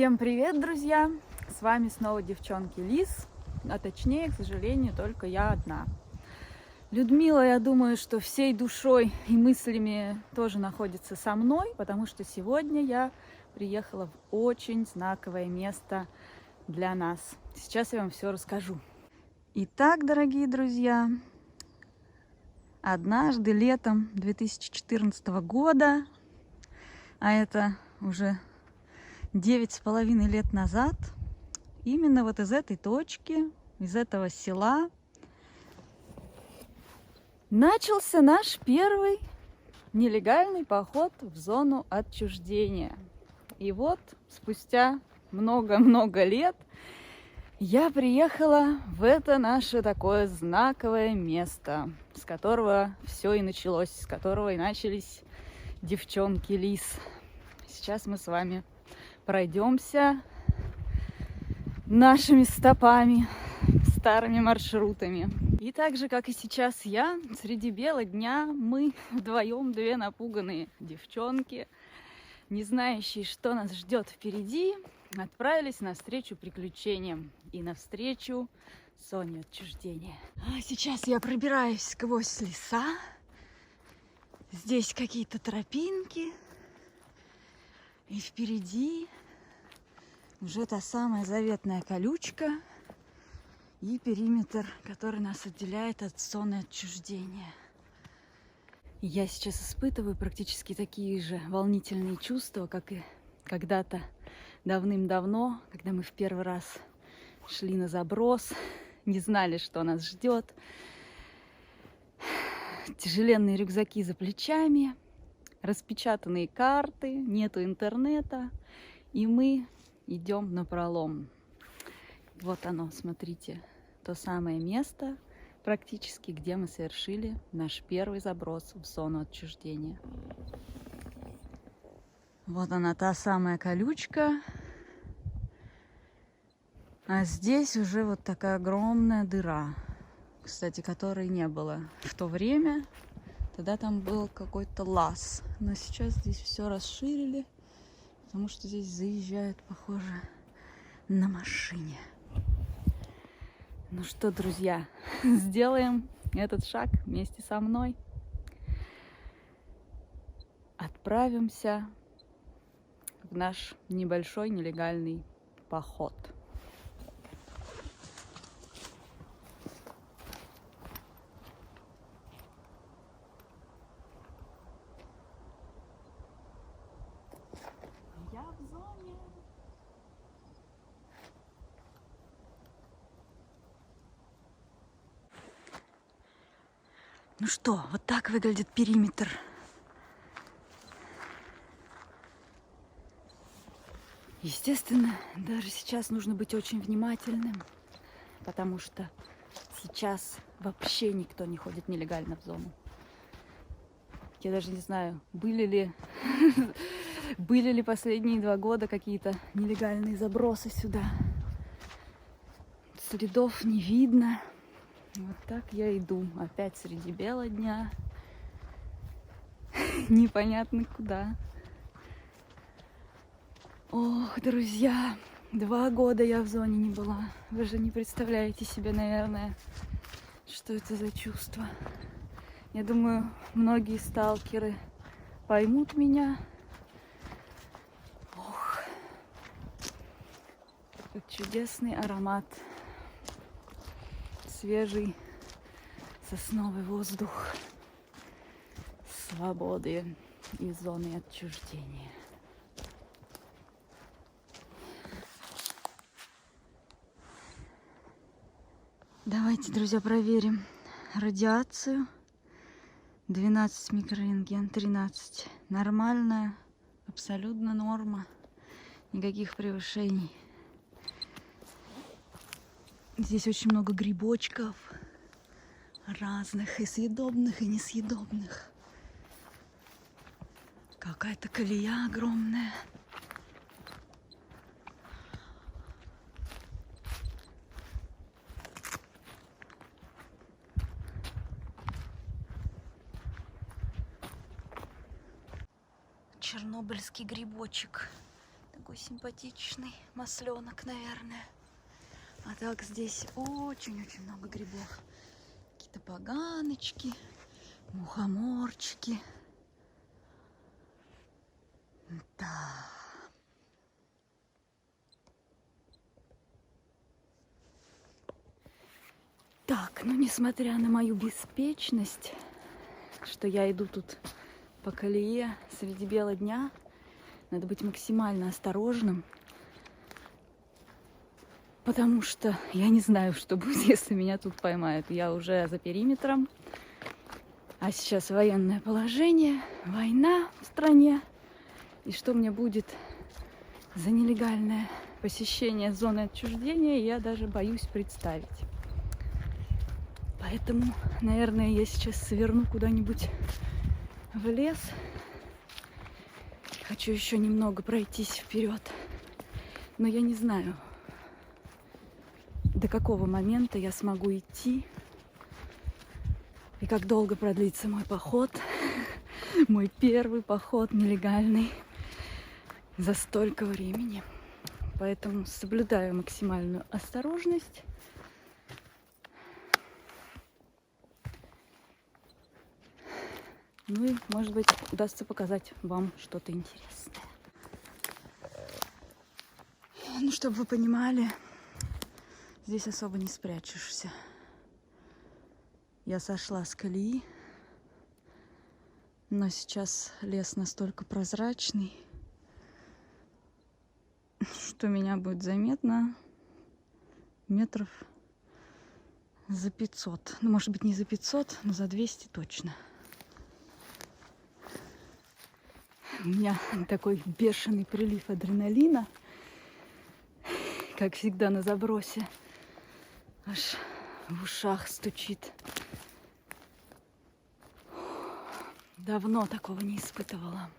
Всем привет, друзья! С вами снова девчонки Лис, а точнее, к сожалению, только я одна. Людмила, я думаю, что всей душой и мыслями тоже находится со мной, потому что сегодня я приехала в очень знаковое место для нас. Сейчас я вам все расскажу. Итак, дорогие друзья, однажды летом 2014 года, а это уже 9,5 лет назад, именно вот из этой точки, из этого села начался наш первый нелегальный поход в зону отчуждения. И вот спустя много-много лет я приехала в это наше такое знаковое место, с которого все и началось, с которого и начались девчонки Лис. Сейчас мы с вами пройдемся нашими стопами, старыми маршрутами. И так же, как и сейчас я, среди бела дня мы вдвоем, две напуганные девчонки, не знающие, что нас ждет впереди, отправились навстречу приключениям и навстречу зоне отчуждения. А сейчас я пробираюсь сквозь леса. Здесь какие-то тропинки. И впереди уже та самая заветная колючка и периметр, который нас отделяет от зоны отчуждения. Я сейчас испытываю практически такие же волнительные чувства, как и когда-то давным-давно, когда мы в первый раз шли на заброс, не знали, что нас ждет. Тяжеленные рюкзаки за плечами, распечатанные карты, нету интернета, и мы идем напролом. Вот оно, смотрите, то самое место, практически, где мы совершили наш первый заброс в зону отчуждения. Вот она, та самая колючка. А здесь уже вот такая огромная дыра, кстати, которой не было в то время. Тогда там был какой-то лаз. Но сейчас здесь все расширили, потому что здесь заезжают, похоже, на машине. Ну что, друзья, сделаем этот шаг вместе со мной. Отправимся в наш небольшой нелегальный поход. Я в зоне. Ну что, вот так выглядит периметр. Естественно, даже сейчас нужно быть очень внимательным, потому что сейчас вообще никто не ходит нелегально в зону. Я даже не знаю, были ли последние 2 года какие-то нелегальные забросы сюда. Следов не видно. Вот так я иду, опять среди бела дня, непонятно куда. Ох, друзья, 2 года я в зоне не была. Вы же не представляете себе, наверное, что это за чувство. Я думаю, многие сталкеры поймут меня. Ох, этот чудесный аромат. Свежий сосновый воздух, свободы и зоны отчуждения. Давайте, друзья, проверим радиацию. 12 микрорентген, 13. Нормальная, абсолютно норма. Никаких превышений. Здесь очень много грибочков разных, и съедобных, и несъедобных. Какая-то колея огромная. Чернобыльский грибочек. Такой симпатичный масленок, наверное. А так здесь очень-очень много грибов. Какие-то поганочки, мухоморчики. Да. Так, ну несмотря на мою беспечность, что я иду тут по колее среди бела дня, надо быть максимально осторожным, потому что я не знаю, что будет, если меня тут поймают. Я уже за периметром, а сейчас военное положение, война в стране. И что мне будет за нелегальное посещение зоны отчуждения, я даже боюсь представить. Поэтому, наверное, я сейчас сверну куда-нибудь в лес. Хочу еще немного пройтись вперед. Но я не знаю, до какого момента я смогу идти и как долго продлится мой поход, мой первый поход нелегальный за столько времени. Поэтому соблюдаю максимальную осторожность. Ну и, может быть, удастся показать вам что-то интересное. Ну, чтобы вы понимали, здесь особо не спрячешься. Я сошла с колеи, но сейчас лес настолько прозрачный, что меня будет заметно метров за 500. Ну, может быть, не за 500, но за 200 точно. У меня такой бешеный прилив адреналина, как всегда на забросе. Аж в ушах стучит. Давно такого не испытывала.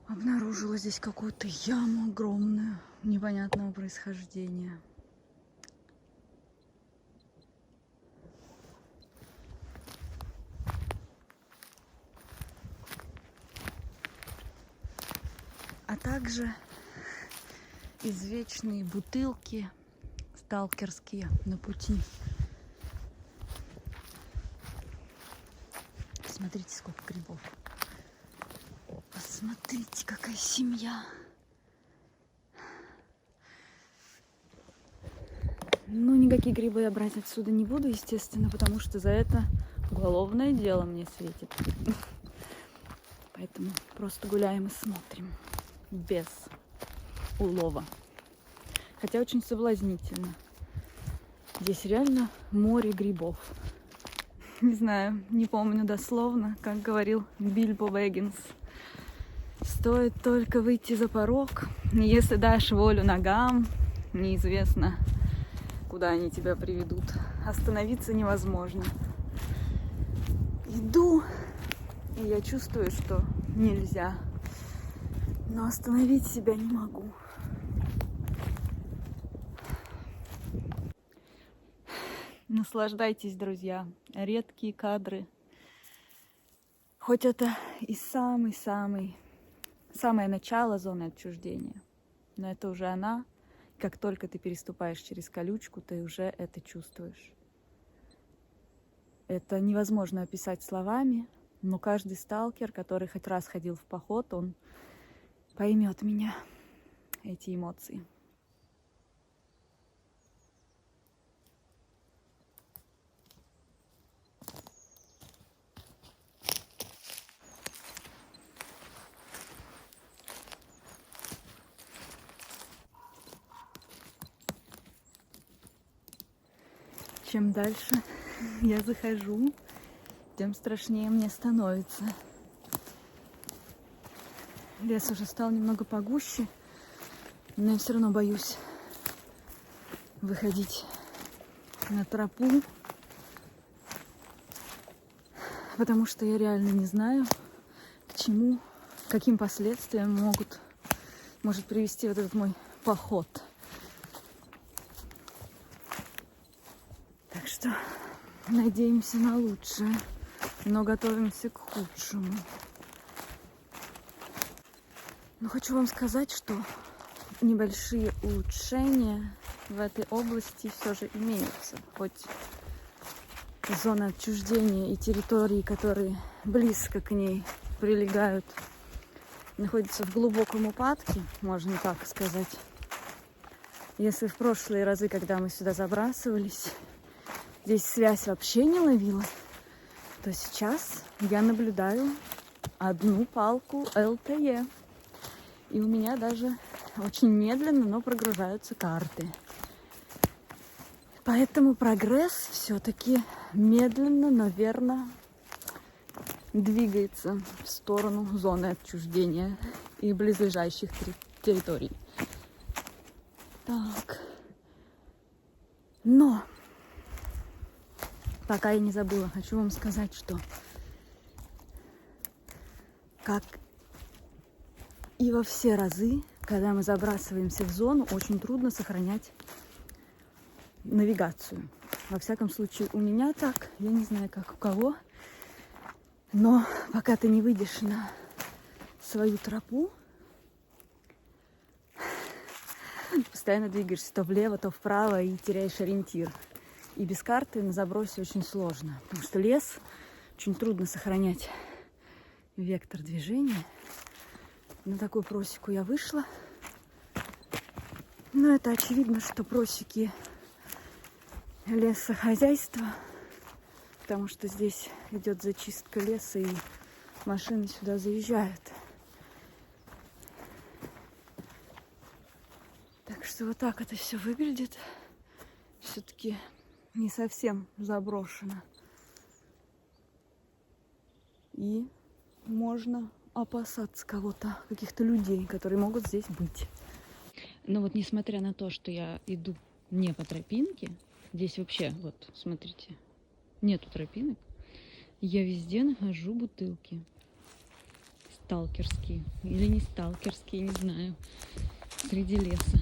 Обнаружила здесь какую-то яму огромную, непонятного происхождения. А также извечные бутылки сталкерские на пути. Смотрите, сколько грибов. Посмотрите, какая семья. Ну, никакие грибы я брать отсюда не буду, естественно, потому что за это уголовное дело мне светит. Поэтому просто гуляем и смотрим. Без улова. Хотя очень соблазнительно. Здесь реально море грибов. Не знаю, не помню дословно, как говорил Бильбо Бэггинс. Стоит только выйти за порог, если дашь волю ногам, неизвестно, куда они тебя приведут. Остановиться невозможно. Иду, и я чувствую, что нельзя, но остановить себя не могу. Наслаждайтесь, друзья. Редкие кадры. Хоть это и самое начало зоны отчуждения, но это уже она. Как только ты переступаешь через колючку, ты уже это чувствуешь. Это невозможно описать словами, но каждый сталкер, который хоть раз ходил в поход, он поймет меня, эти эмоции. Чем дальше я захожу, тем страшнее мне становится. Лес уже стал немного погуще, но я все равно боюсь выходить на тропу. потому что я реально не знаю, к чему, каким последствиям может привести вот этот мой поход. Так что надеемся на лучшее, но готовимся к худшему. Но хочу вам сказать, что небольшие улучшения в этой области все же имеются. Хоть зона отчуждения и территории, которые близко к ней прилегают, находятся в глубоком упадке, можно так сказать. Если в прошлые разы, когда мы сюда забрасывались, здесь связь вообще не ловила, то сейчас я наблюдаю одну палку LTE. И у меня даже очень медленно, но прогружаются карты. Поэтому прогресс все-таки медленно, но верно двигается в сторону зоны отчуждения и близлежащих территорий. Так. Но пока я не забыла, хочу вам сказать, что как и во все разы, когда мы забрасываемся в зону, очень трудно сохранять навигацию. Во всяком случае, у меня так. Я не знаю, как у кого. Но пока ты не выйдешь на свою тропу, постоянно двигаешься то влево, то вправо и теряешь ориентир. И без карты на забросе очень сложно, потому что лес очень трудно сохранять вектор движения. На такую просеку я вышла. Но это очевидно, что просеки лесохозяйства, потому что здесь идет зачистка леса, и машины сюда заезжают. Так что вот так это все выглядит. Все-таки не совсем заброшено. И можно опасаться кого-то, каких-то людей, которые могут здесь быть. Но вот несмотря на то, что я иду не по тропинке, здесь вообще, вот, смотрите, нету тропинок, я везде нахожу бутылки. Сталкерские. Или не сталкерские, не знаю. Среди леса.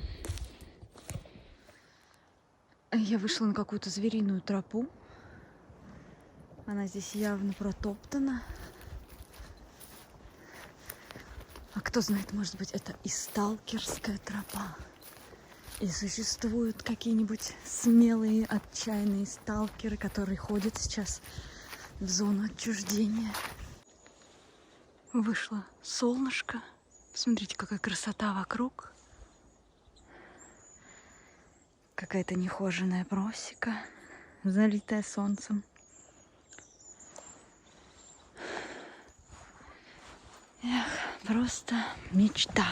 Я вышла на какую-то звериную тропу. Она здесь явно протоптана. А кто знает, может быть, это и сталкерская тропа. И существуют какие-нибудь смелые, отчаянные сталкеры, которые ходят сейчас в зону отчуждения. Вышло солнышко. Посмотрите, какая красота вокруг. Какая-то нехоженная просека, залитая солнцем. Эх, просто мечта.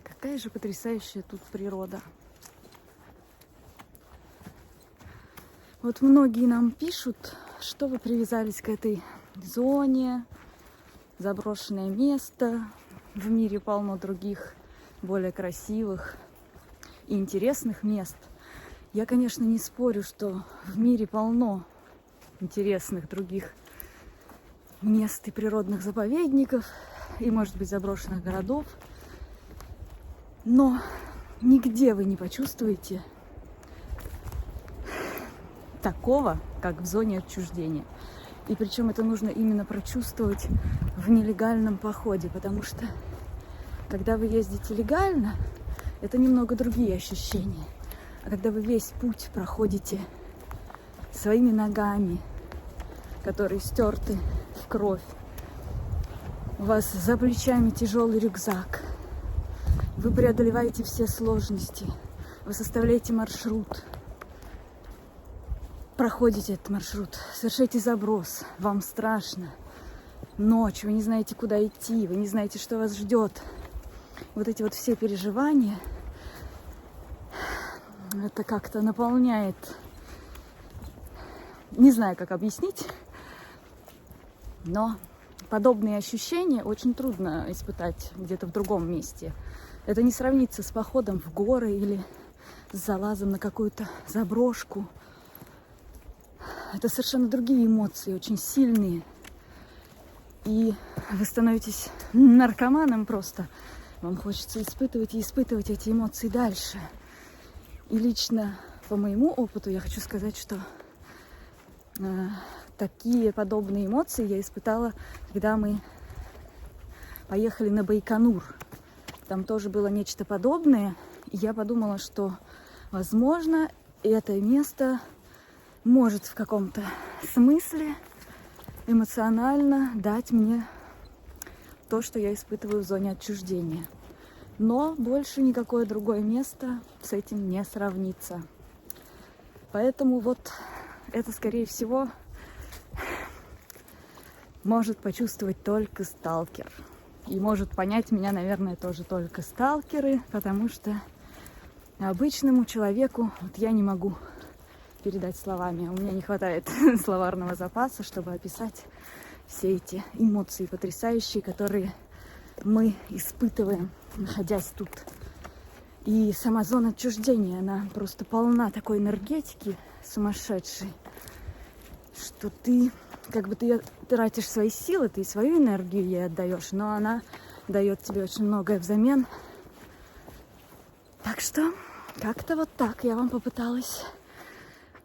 Какая же потрясающая тут природа. Вот многие нам пишут, что вы привязались к этой зоне, заброшенное место. В мире полно других, более красивых и интересных мест. Я, конечно, не спорю, что в мире полно интересных других мест и природных заповедников, и, может быть, заброшенных городов. Но нигде вы не почувствуете такого, как в зоне отчуждения. И причем это нужно именно прочувствовать в нелегальном походе, потому что когда вы ездите легально, это немного другие ощущения. А когда вы весь путь проходите своими ногами, которые стерты в кровь, у вас за плечами тяжелый рюкзак, вы преодолеваете все сложности, вы составляете маршрут, проходите этот маршрут, совершаете заброс, вам страшно, ночь, вы не знаете, куда идти, вы не знаете, что вас ждет. Вот эти вот все переживания, это как-то наполняет Не знаю, как объяснить, но подобные ощущения очень трудно испытать где-то в другом месте. Это не сравнится с походом в горы или с залазом на какую-то заброшку. Это совершенно другие эмоции, очень сильные. И вы становитесь наркоманом просто. Вам хочется испытывать и испытывать эти эмоции дальше. И лично по моему опыту я хочу сказать, что такие подобные эмоции я испытала, когда мы поехали на Байконур. Там тоже было нечто подобное. И я подумала, что, возможно, это место может в каком-то смысле эмоционально дать мне то, что я испытываю в зоне отчуждения. Но больше никакое другое место с этим не сравнится. Поэтому вот это, скорее всего, может почувствовать только сталкер. И может понять меня, наверное, тоже только сталкеры, потому что обычному человеку вот я не могу передать словами. У меня не хватает словарного запаса, чтобы описать все эти эмоции потрясающие, которые мы испытываем, находясь тут. И сама зона отчуждения, она просто полна такой энергетики сумасшедшей, что ты как бы ты тратишь свои силы, ты свою энергию ей отдаешь, но она дает тебе очень многое взамен. Так что как-то вот так я вам попыталась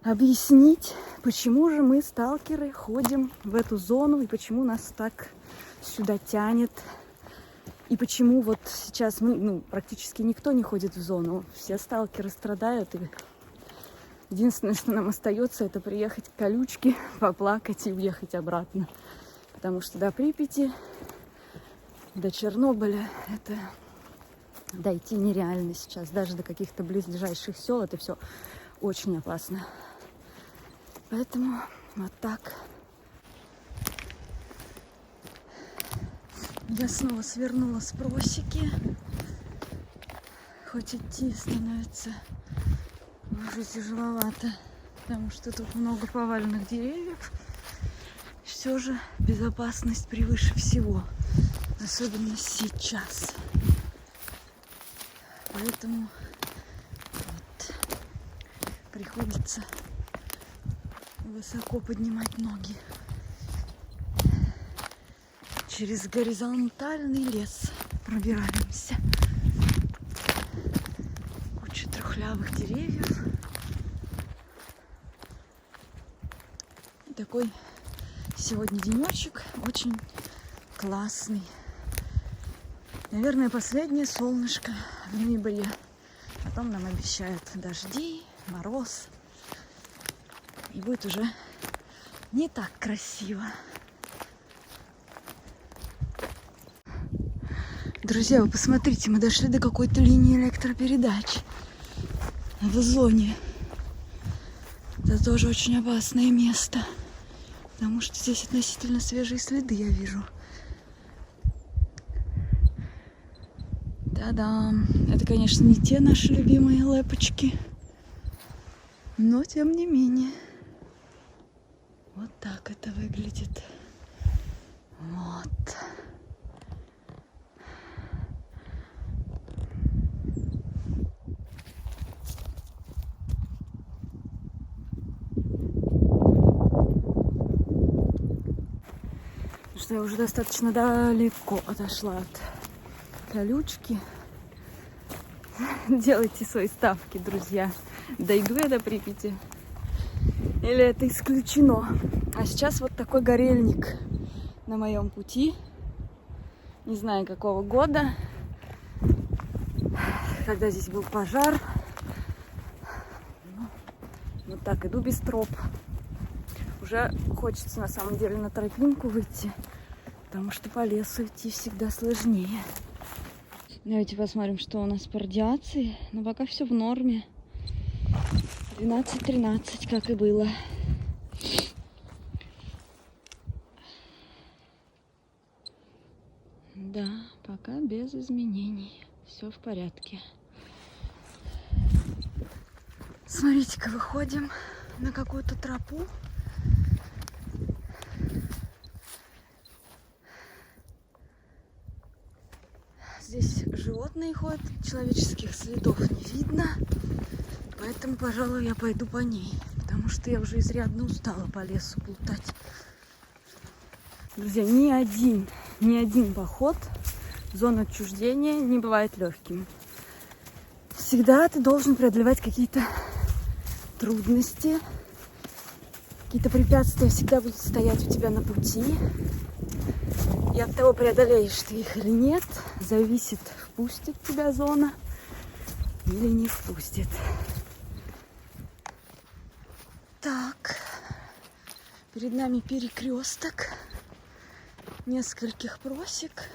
объяснить, почему же мы, сталкеры, ходим в эту зону и почему нас так сюда тянет. И почему вот сейчас мы, практически никто не ходит в зону. Все сталкеры страдают. И единственное, что нам остается, это приехать к колючке, поплакать и уехать обратно. Потому что до Припяти, до Чернобыля это дойти нереально сейчас. Даже до каких-то близлежащих сел это все очень опасно. Поэтому вот так. Я снова свернула с просеки. Хоть идти становится уже тяжеловато, потому что тут много поваленных деревьев. Все же безопасность превыше всего, особенно сейчас. Поэтому вот приходится высоко поднимать ноги. Через горизонтальный лес пробираемся. Куча трухлявых деревьев. Такой сегодня денечек очень классный. Наверное, последнее солнышко в ноябре. Потом нам обещают дожди, мороз. И будет уже не так красиво. Друзья, вы посмотрите, мы дошли до какой-то линии электропередач в зоне. Это тоже очень опасное место, потому что здесь относительно свежие следы я вижу. Та-дам! Это, конечно, не те наши любимые лэпочки, но тем не менее. Вот так это выглядит. Вот. Что я уже достаточно далеко отошла от колючки. Делайте свои ставки, друзья. Дойду я до Припяти или это исключено? А сейчас вот такой горельник на моем пути. Не знаю, какого года. Когда здесь был пожар. Вот так иду без троп. Уже хочется на самом деле на тропинку выйти, потому что по лесу идти всегда сложнее. Давайте посмотрим, что у нас по радиации. Но пока все в норме. 12-13, как и было. Да, пока без изменений. Все в порядке. Смотрите-ка, выходим на какую-то тропу. здесь животные ходят, человеческих следов не видно. Поэтому, пожалуй, я пойду по ней. Потому что я уже изрядно устала по лесу плутать. Друзья, ни один поход в зону отчуждения не бывает легким. Всегда ты должен преодолевать какие-то трудности. Какие-то препятствия всегда будут стоять у тебя на пути. И от того, преодолеешь ты их или нет, зависит, впустит тебя зона или не впустит. Так, перед нами перекресток нескольких просек.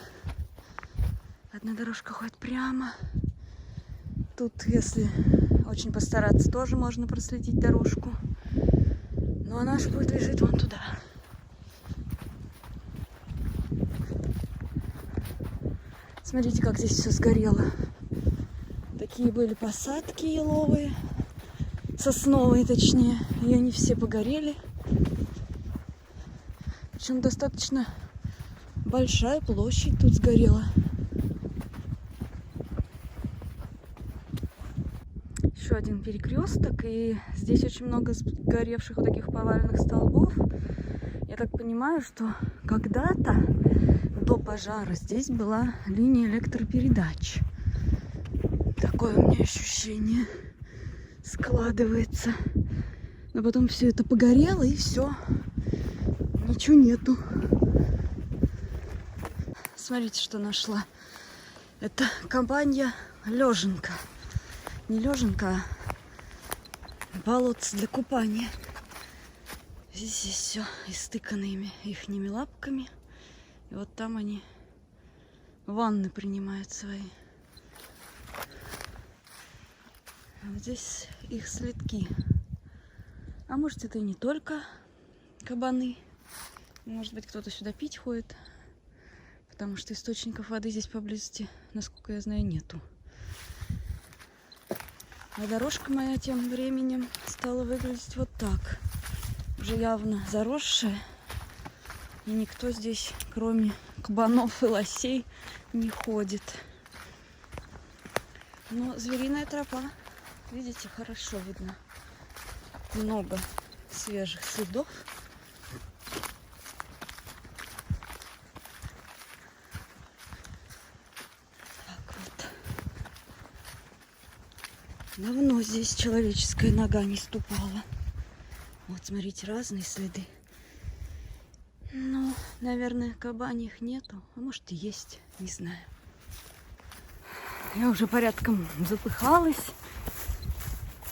Одна дорожка ходит прямо. Тут, если очень постараться, тоже можно проследить дорожку. Ну а наш путь лежит вон туда. Смотрите, как здесь все сгорело. Такие были посадки еловые, сосновые точнее, и они все погорели. Причем достаточно большая площадь тут сгорела. Еще один перекресток, и здесь очень много сгоревших вот таких поваленных столбов. Я так понимаю, что когда-то до пожара здесь была линия электропередач. Такое у меня ощущение складывается. Но потом все это погорело, и все. Ничего нету. Смотрите, что нашла. Это компания Леженка. Не Леженка, а болотце для купания. Здесь все истыкано ихними лапками. И вот там они ванны принимают свои. А вот здесь их следки. А может, это и не только кабаны. Может быть, кто-то сюда пить ходит. Потому что источников воды здесь поблизости, насколько я знаю, нету. А дорожка моя тем временем стала выглядеть вот так. Уже явно заросшая. И никто здесь, кроме кабанов и лосей, не ходит. Но звериная тропа, видите, хорошо видно. Много свежих следов. Так вот. Давно здесь человеческая нога не ступала. Вот, смотрите, разные следы. Ну, наверное, кабаньих нету. А может и есть, не знаю. Я уже порядком запыхалась.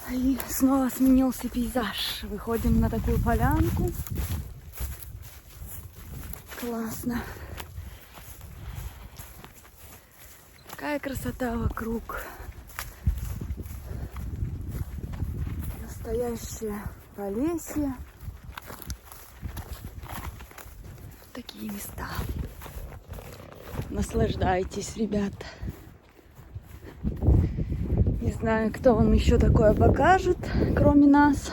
И снова сменился пейзаж. Выходим на такую полянку. Классно. Какая красота вокруг. Настоящее полесье. Такие места. Наслаждайтесь, ребята. Не знаю, кто вам еще такое покажет, кроме нас.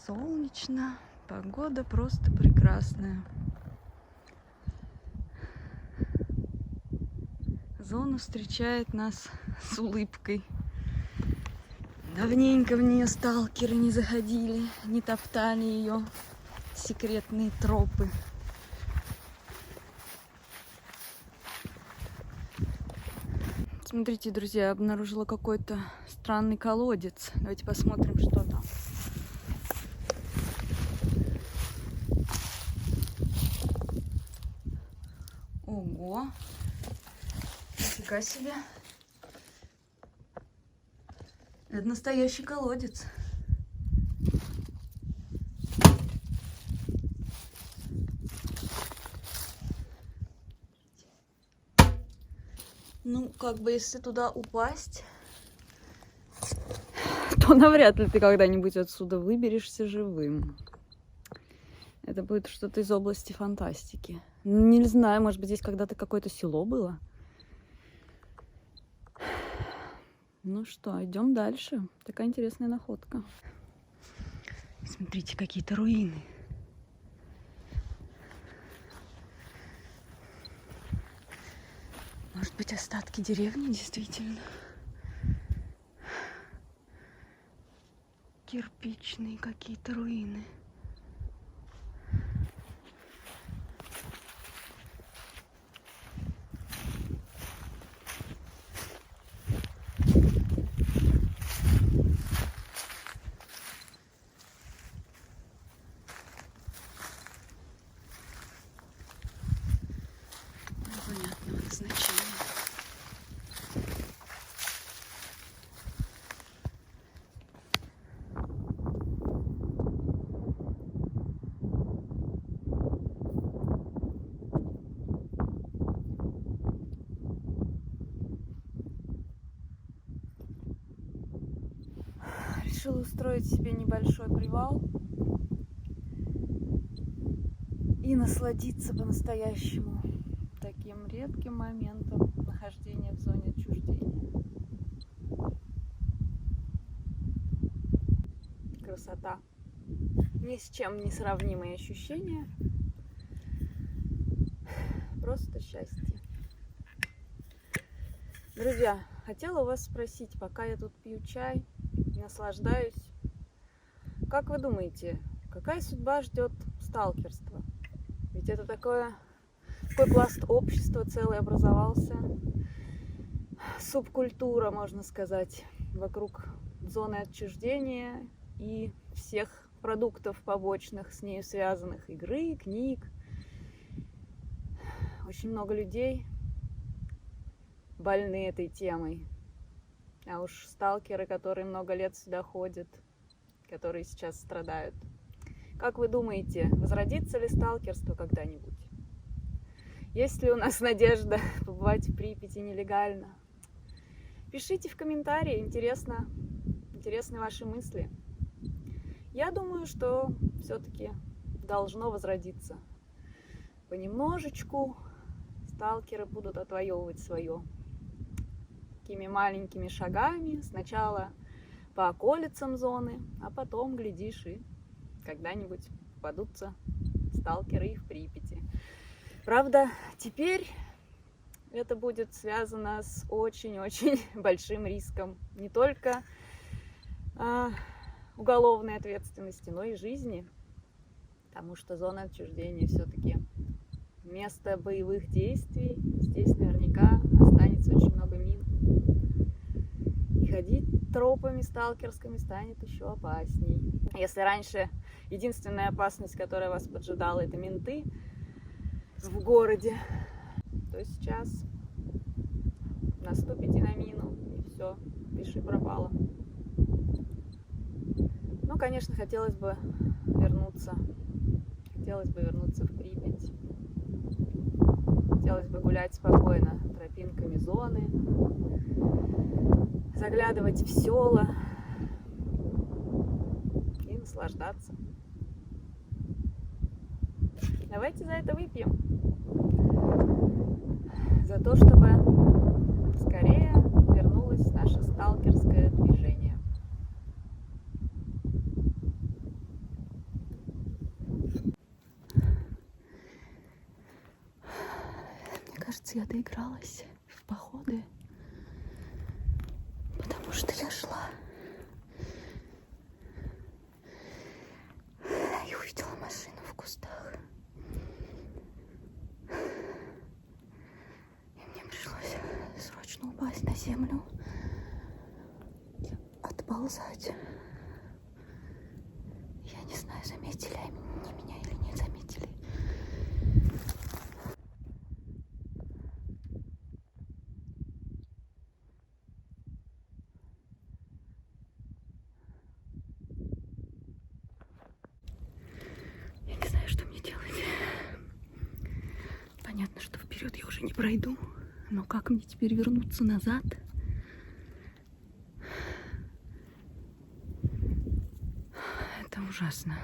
Солнечно, погода просто прекрасная. Зона встречает нас с улыбкой. Давненько в нее сталкеры не заходили, не топтали ее секретные тропы. Смотрите, друзья, я обнаружила какой-то странный колодец. Давайте посмотрим, что там. Ого! Нифига себе! Это настоящий колодец. Ну, как бы, если туда упасть, то навряд ли ты когда-нибудь отсюда выберешься живым. Это будет что-то из области фантастики. Не знаю, может быть, здесь когда-то какое-то село было. Ну что, идем дальше. Такая интересная находка. Смотрите, какие-то руины. Может быть, остатки деревни действительно? Кирпичные какие-то руины. Непонятного назначения. Решила устроить себе небольшой привал и насладиться по-настоящему таким редким моментом нахождения в зоне отчуждения. Красота. Ни с чем не сравнимые ощущения. Просто счастье. Друзья, хотела у вас спросить, пока я тут пью чай, наслаждаюсь. Как вы думаете, какая судьба ждет сталкерство? Ведь это такой пласт общества целый образовался. Субкультура, можно сказать, вокруг зоны отчуждения и всех продуктов побочных с нею связанных. Игры, книг. Очень много людей больны этой темой. А уж сталкеры, которые много лет сюда ходят, которые сейчас страдают. Как вы думаете, возродится ли сталкерство когда-нибудь? Есть ли у нас надежда побывать в Припяти нелегально? Пишите в комментарии, интересны ваши мысли. Я думаю, что все-таки должно возродиться. Понемножечку сталкеры будут отвоевывать свое. Такими маленькими шагами. Сначала по околицам зоны, а потом, глядишь, и когда-нибудь попадутся сталкеры и в Припяти. Правда, теперь это будет связано с очень-очень большим риском. Не только уголовной ответственности, но и жизни. Потому что зона отчуждения все-таки место боевых действий. Здесь наверняка останется очень много мин. И ходить тропами сталкерскими станет еще опасней. Если раньше единственная опасность, которая вас поджидала, это менты в городе, то сейчас наступите на мину, и все, пиши пропало. Ну, конечно, хотелось бы вернуться в Припять. Хотелось бы гулять спокойно тропинками зоны, заглядывать в села и наслаждаться. Давайте за это выпьем. За то, чтобы скорее вернулось наше сталкерское движение. Мне кажется, я доигралась в походы, потому что я шла и увидела машину в кустах. И мне пришлось срочно упасть на землю и отползать. Я не знаю, заметили они меня или не заметили. Я не знаю, что мне делать. Понятно, что вперед я уже не пройду, но как мне теперь вернуться назад? Это ужасно.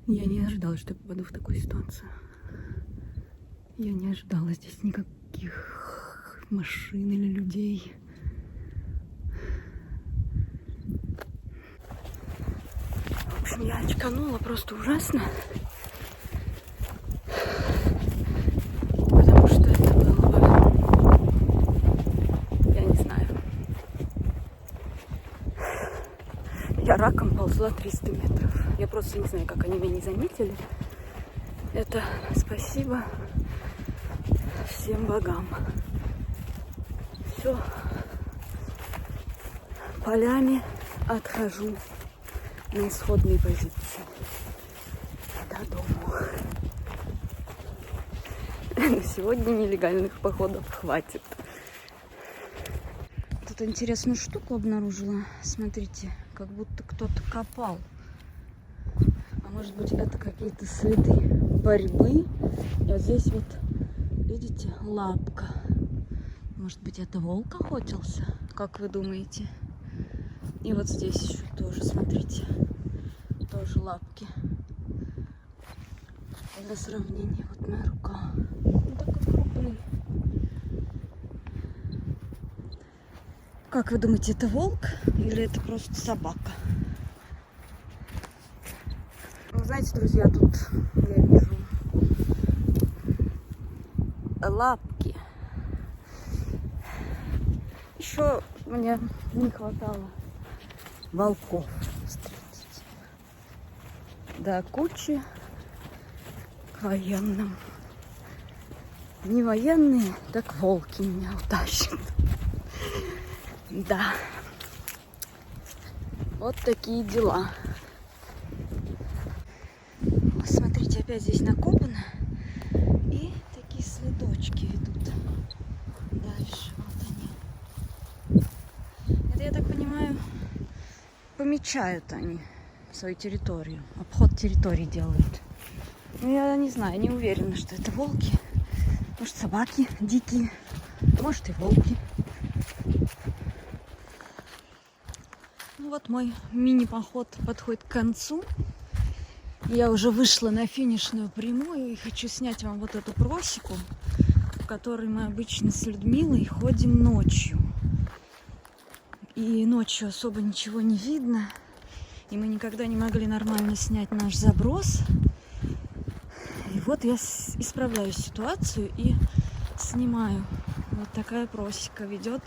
Я не ожидала, что я попаду в такую ситуацию. Я не ожидала здесь никаких машин или людей. В общем, я очканула просто ужасно. Потому что это было бы, я не знаю. Я раком ползла 300 метров. Я просто не знаю, как они меня не заметили. Это спасибо всем богам. Все. Полями отхожу на исходные позиции. До дому. На сегодня нелегальных походов хватит. Тут интересную штуку обнаружила. Смотрите, как будто кто-то копал. А может быть, это какие-то следы борьбы. И вот здесь вот, видите, лапка. Может быть, это волк охотился? Как вы думаете? И вот здесь еще тоже, смотрите, тоже лапки. Для сравнения, вот моя рука. Вот такой крупный. Как вы думаете, это волк или это просто собака? Вы знаете, друзья, тут я вижу лапки. Еще мне не хватало волков встретить. Да, кучи к военным. Не военные, так волки меня утащат. Да. Вот такие дела. Смотрите, опять здесь накопано. И такие следочки ведут дальше. Вот они. Это, я так понимаю, помечают они свою территорию. Обход территории делают. Ну, я не знаю, не уверена, что это волки. Может, собаки дикие. Может, и волки. Ну, вот мой мини-поход подходит к концу. Я уже вышла на финишную прямую и хочу снять вам вот эту просеку, в которой мы обычно с Людмилой ходим ночью. И ночью особо ничего не видно. И мы никогда не могли нормально снять наш заброс. И вот я исправляю ситуацию и снимаю. Вот такая просека ведет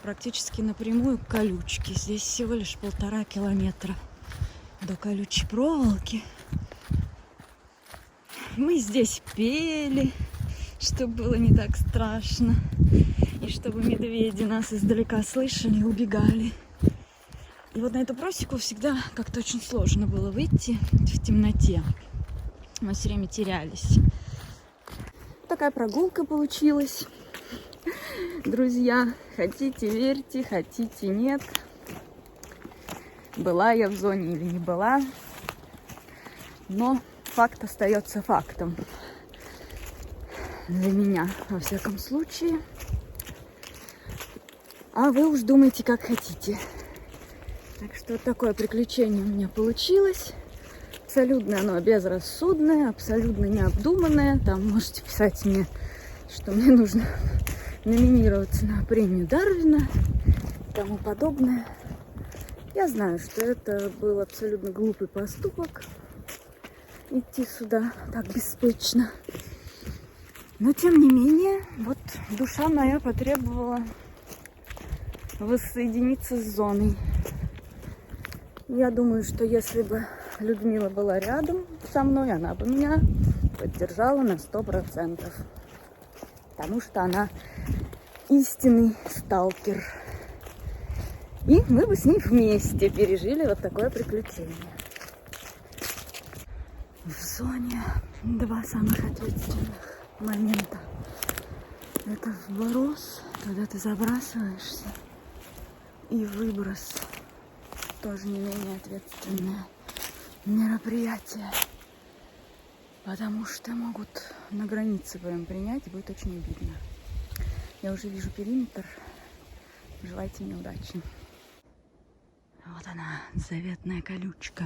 практически напрямую к колючке. Здесь всего лишь 1,5 километра до колючей проволоки. Мы здесь пели, чтобы было не так страшно. И чтобы медведи нас издалека слышали и убегали. И вот на эту просеку всегда как-то очень сложно было выйти в темноте. Мы все время терялись. Такая прогулка получилась. Друзья, хотите верьте, хотите нет. Была я в зоне или не была. Но факт остается фактом. Для меня, во всяком случае. А вы уж думайте, как хотите. Так что вот такое приключение у меня получилось. Абсолютно оно безрассудное, абсолютно необдуманное. Там можете писать мне, что мне нужно номинироваться на премию Дарвина и тому подобное. Я знаю, что это был абсолютно глупый поступок. Идти сюда так беспечно. Но тем не менее, вот душа моя потребовала воссоединиться с зоной. Я думаю, что если бы Людмила была рядом со мной, она бы меня поддержала на 100%. Потому что она истинный сталкер. И мы бы с ней вместе пережили вот такое приключение. В зоне два самых ответственных момента. Это вброс, когда ты забрасываешься, и выброс. Тоже не менее ответственное мероприятие. Потому что могут на границе прям принять, и будет очень обидно. Я уже вижу периметр. Желайте мне удачи. Вот она, заветная колючка.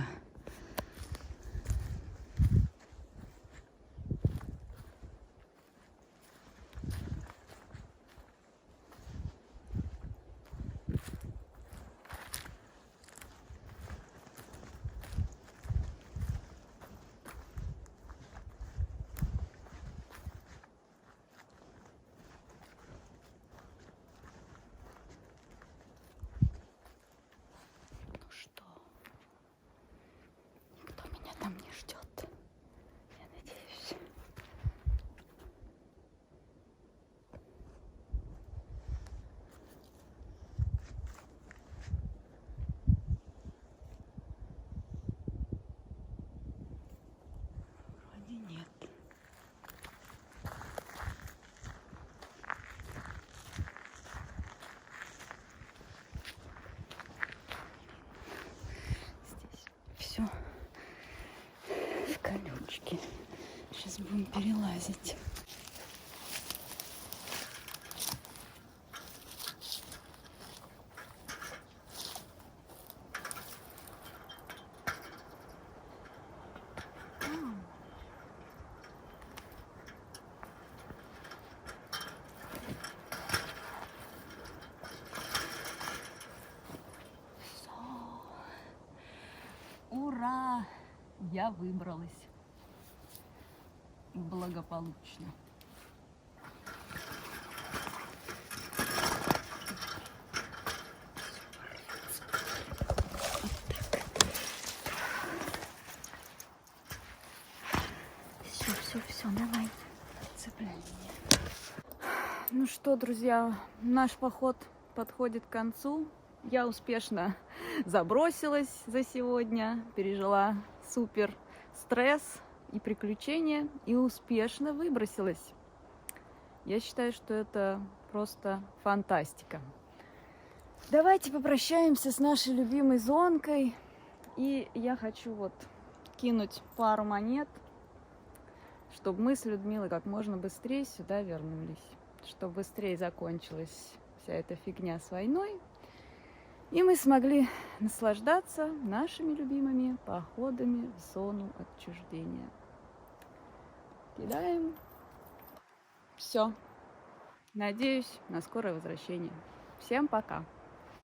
все в колючке. Сейчас будем перелазить. Ура! Я выбралась благополучно. Все, давай, цепляй меня. Ну что, друзья, наш поход подходит к концу. Я успешно забросилась за сегодня, пережила супер стресс и приключения и успешно выбросилась. Я считаю, что это просто фантастика. Давайте попрощаемся с нашей любимой зонкой. И я хочу вот кинуть пару монет, чтобы мы с Людмилой как можно быстрее сюда вернулись, чтобы быстрее закончилась вся эта фигня с войной, и мы смогли наслаждаться нашими любимыми походами в зону отчуждения. Кидаем. Все. Надеюсь на скорое возвращение. Всем пока.